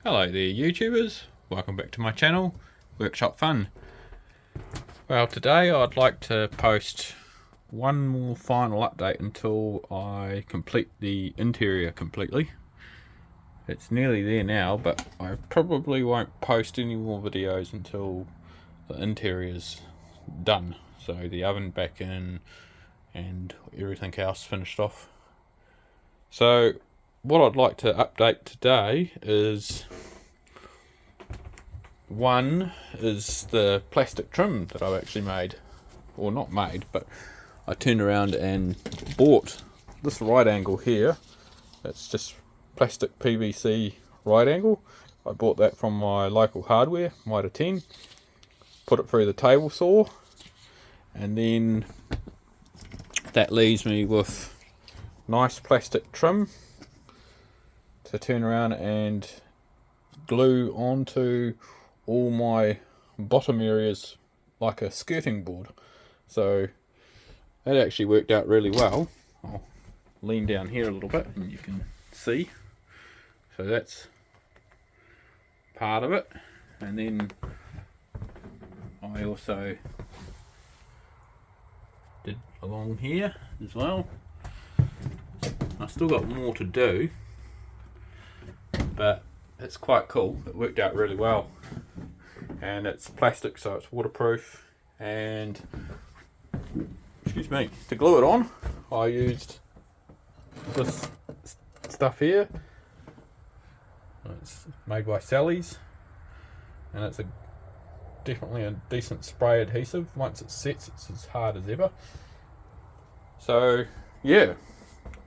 Hello there YouTubers, welcome back to my channel, Workshop Fun. Well, today I'd like to post one more final update until I complete the interior completely. It's nearly there now, but I probably won't post any more videos until the interior's done. So the oven back in and everything else finished off. So what I'd like to update today is, one is the plastic trim that I've actually made, or not made, but I turned around and bought this right angle here. It's just plastic PVC right angle. I bought that from my local hardware, Mitre 10. Put it through the table saw, and then that leaves me with nice plastic trim to turn around and glue onto all my bottom areas like a skirting board. So that actually worked out really well. I'll lean down here a little bit and you can see. So that's part of it, and then I also did along here as well. I still got more to do, but it's quite cool. It worked out really well, and it's plastic, so it's waterproof. And excuse me, to glue it on I used this stuff here. It's made by Sally's, and it's definitely a decent spray adhesive. Once it sets, it's as hard as ever. So yeah,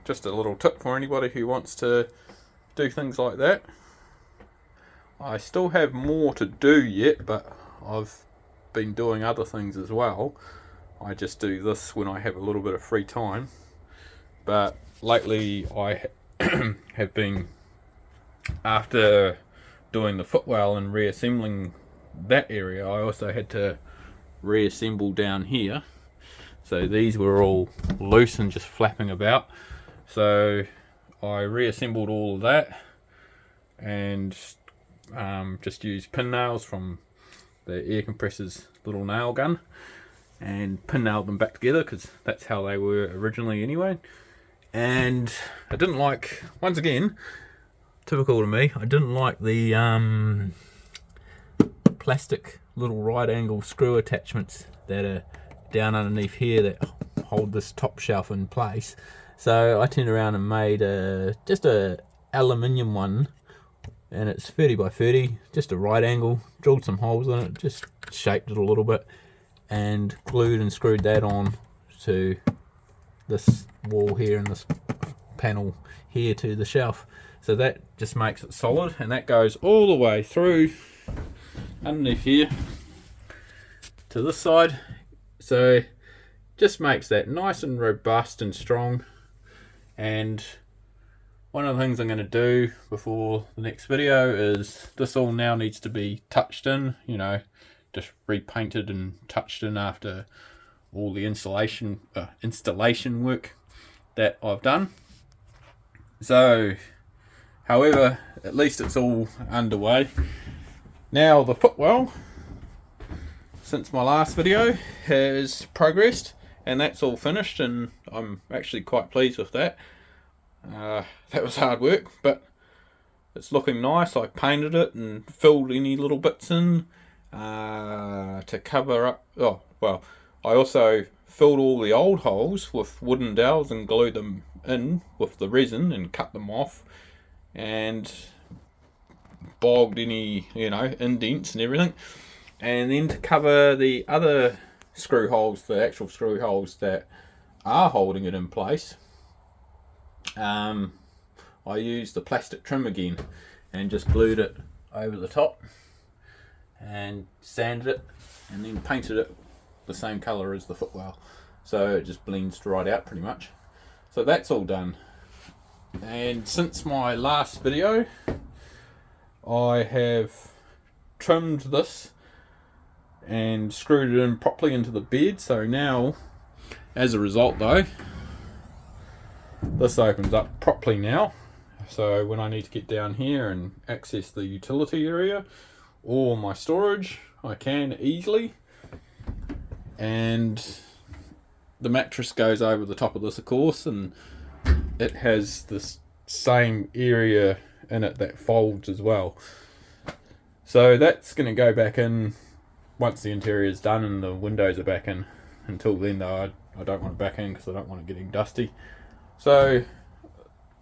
just a little tip for anybody who wants to do things like that. I still have more to do yet, but I've been doing other things as well. I just do this when I have a little bit of free time. But lately I have been, after doing the footwell and reassembling that area, I also had to reassemble down here. So these were all loose and just flapping about. So I reassembled all of that and just used pin nails from the air compressor's little nail gun and pin nailed them back together, because that's how they were originally anyway. And I didn't like, once again, typical to me, I didn't like the plastic little right angle screw attachments that are down underneath here that hold this top shelf in place. So I turned around and made just a aluminium one, and it's 30 by 30, just a right angle, drilled some holes in it, just shaped it a little bit, and glued and screwed that on to this wall here and this panel here to the shelf. So that just makes it solid, and that goes all the way through underneath here to this side. So just makes that nice and robust and strong. And one of the things I'm going to do before the next video is, this all now needs to be touched in, you know, just repainted and touched in after all the installation work that I've done. So, however, at least it's all underway. Now the footwell, since my last video, has progressed, and that's all finished, and I'm actually quite pleased with that. That was hard work, but it's looking nice. I painted it and filled any little bits in to cover up. Oh well, I also filled all the old holes with wooden dowels and glued them in with the resin and cut them off, and bogged any, you know, indents and everything. And then to cover the other screw holes, the actual screw holes that are holding it in place, I used the plastic trim again and just glued it over the top and sanded it, and then painted it the same colour as the footwell, so it just blends right out pretty much. So that's all done. And since my last video, I have trimmed this and screwed it in properly into the bed. So now, as a result though, this opens up properly now. So when I need to get down here and access the utility area or my storage, I can easily. And the mattress goes over the top of this, of course, and it has this same area in it that folds as well. So that's going to go back in once the interior is done and the windows are back in. Until then, though, I don't want it back in because I don't want it getting dusty. So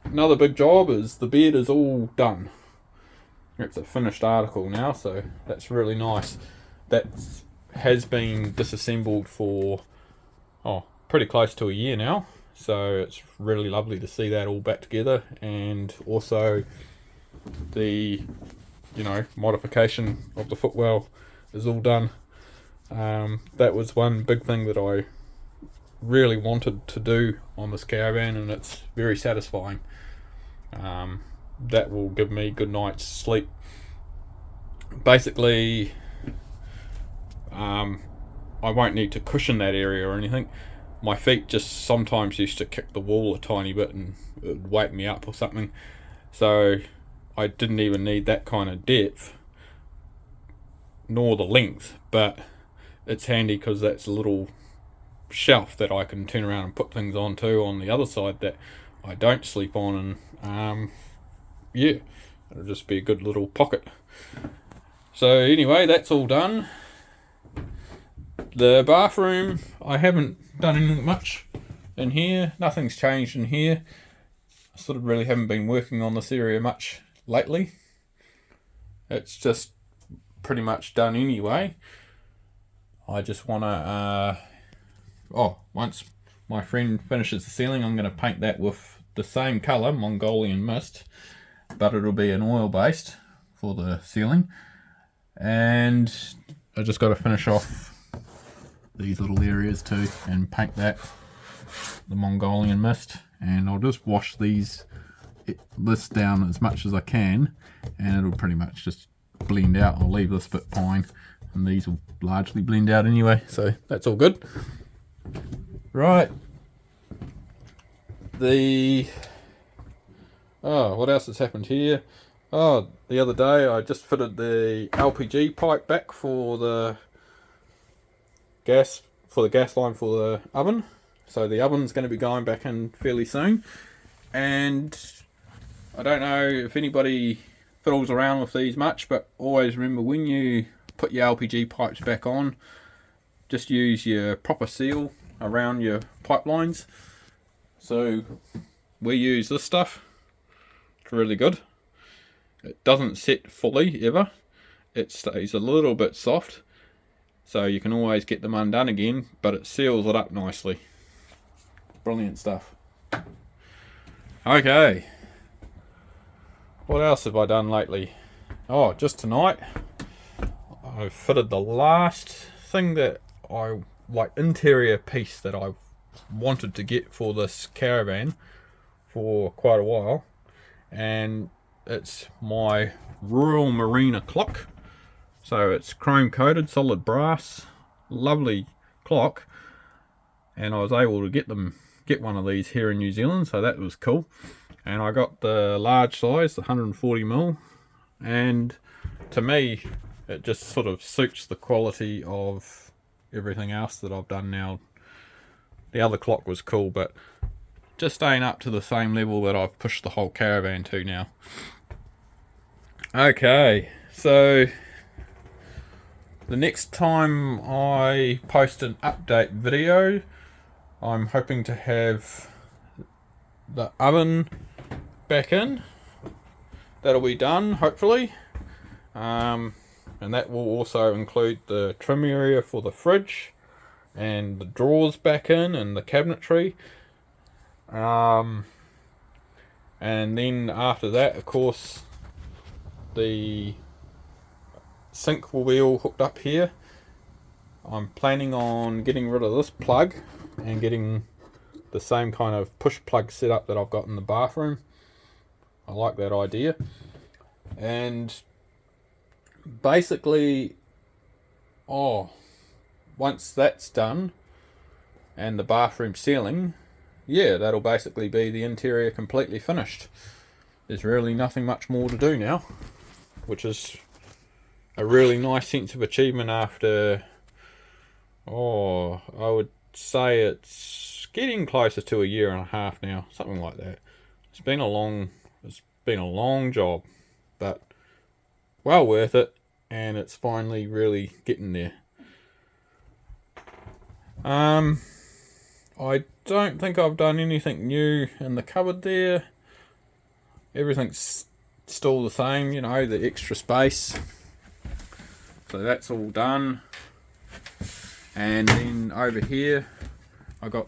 another big job is the bed is all done. It's a finished article now, so that's really nice. That has been disassembled for pretty close to a year now, so it's really lovely to see that all back together, and also the modification of the footwell is all done. That was one big thing that I really wanted to do on this caravan, and it's very satisfying. That will give me good night's sleep. Basically, I won't need to cushion that area or anything. My feet just sometimes used to kick the wall a tiny bit and it would wake me up or something, so I didn't even need that kind of depth nor the length, but it's handy because that's a little shelf that I can turn around and put things onto on the other side that I don't sleep on, and yeah, it'll just be a good little pocket. So anyway, that's all done. The bathroom, I haven't done anything much in here. Nothing's changed in here. I sort of really haven't been working on this area much lately. It's just pretty much done anyway. I just want to once my friend finishes the ceiling, I'm going to paint that with the same colour, Mongolian mist, but it'll be an oil based for the ceiling. And I just got to finish off these little areas too and paint that the Mongolian mist, and I'll just wash this down as much as I can, and it'll pretty much just blend out. I'll leave this bit fine, and these will largely blend out anyway, so that's all good. Right, what else has happened here? The other day I just fitted the LPG pipe back for the gas line for the oven, so the oven's going to be going back in fairly soon. And I don't know if anybody fiddles around with these much, but always remember, when you put your LPG pipes back on, just use your proper seal around your pipelines. So we use this stuff. It's really good. It doesn't set fully ever. It stays a little bit soft, so you can always get them undone again, but it seals it up nicely. Brilliant stuff. Okay, what else have I done lately? Just tonight I've fitted the last thing that interior piece that I've wanted to get for this caravan for quite a while, and it's my Royal Marina clock. So it's chrome coated, solid brass, lovely clock, and I was able to get one of these here in New Zealand, so that was cool. And I got the large size, the 140mm, and to me it just sort of suits the quality of everything else that I've done now. The other clock was cool, but just staying up to the same level that I've pushed the whole caravan to now. Okay, so the next time I post an update video, I'm hoping to have the oven back in. That'll be done, hopefully. And that will also include the trim area for the fridge, and the drawers back in, and the cabinetry. And then after that, of course, the sink will be all hooked up here. I'm planning on getting rid of this plug and getting the same kind of push plug setup that I've got in the bathroom. I like that idea. And basically, once that's done and the bathroom ceiling, that'll basically be the interior completely finished. there's really nothing much more to do now, which is a really nice sense of achievement after, I would say it's getting closer to a year and a half now, something like that. It's been a long job, but well worth it, and it's finally really getting there. I don't think I've done anything new in the cupboard there. Everything's still the same, you know, the extra space. So that's all done. And then over here, I got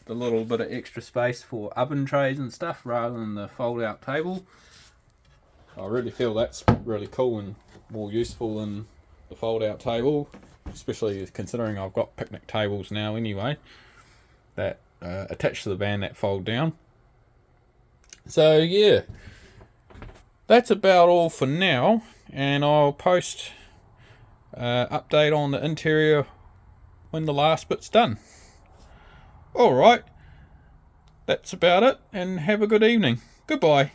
the little bit of extra space for oven trays and stuff rather than the fold out table. I really feel that's really cool and more useful than the fold out table, especially considering I've got picnic tables now anyway that attach to the van that fold down. So yeah, that's about all for now, and I'll post update on the interior when the last bit's done. Alright, that's about it, and have a good evening. Goodbye.